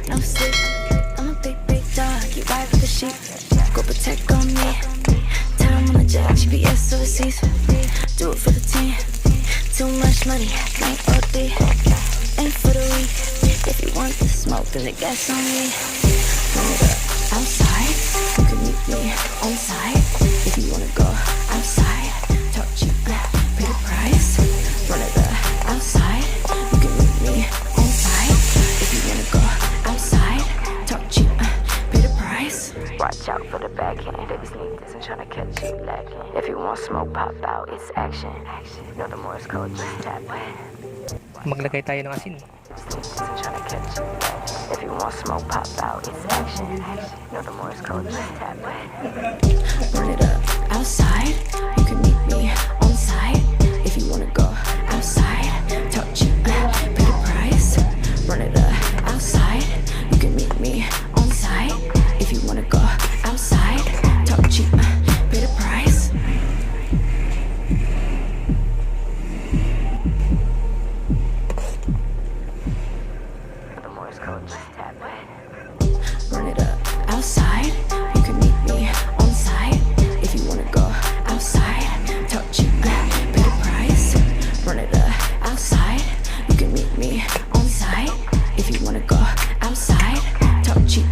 no sleep. I'm a big, big dog, you ride with the sheep. Go protect on me. Tell them on the jet, GPS overseas. Do it for the team. Too much money, ain't OD. Ain't for the weak. If you want the smoke, then the gas on me. Run it up outside. You can meet me on site. If you wanna go outside, talk cheap, pay the price. Run it up outside. You can meet me on site. If you wanna go outside, talk cheap, pay the price. Watch out for the backhand. They be sneak this and tryna catch you lacking. If you want smoke pop out, it's action. Know the Morse code, just tap it. Maglagay tayo ng asin. If you want smoke pop out, it's action. Know the Morse code, just tap it. Run it up outside. You can meet me on site. If you wanna go outside, talk cheap, pay the price. Run it up outside. You can meet me on site. If you wanna go outside, talk cheap, pay the price. The Morse code, just tap it. Run it up outside. You can meet me on site. If you wanna go outside, talk cheap, pay the price. Run it up outside. You can meet me on site. If you wanna go outside, talk cheap,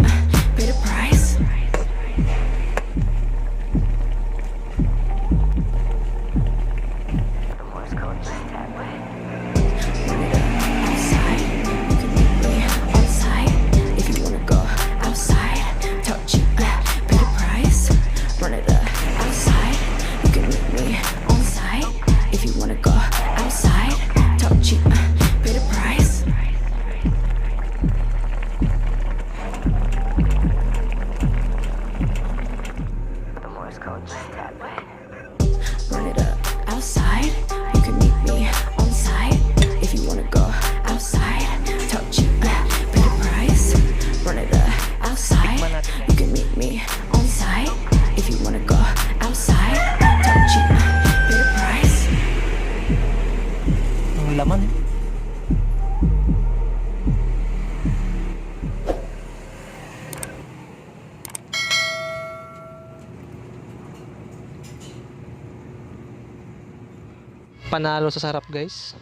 pay the price. The Morse code, just tap it. Run it up outside. You can meet me on site. If you wanna go outside, talk cheap, pay the price. Run it up outside. You can meet me on site. If you wanna go outside, talk cheap, pay the price. The Morse code, just tap it. Run it up outside. You can meet me on site. If you wanna go outside, talk cheap, pay the price. Run it up outside. You can meet me on site. If you wanna go outside, talk cheap, pay the price. Ang laman eh. Panalo sa sarap guys.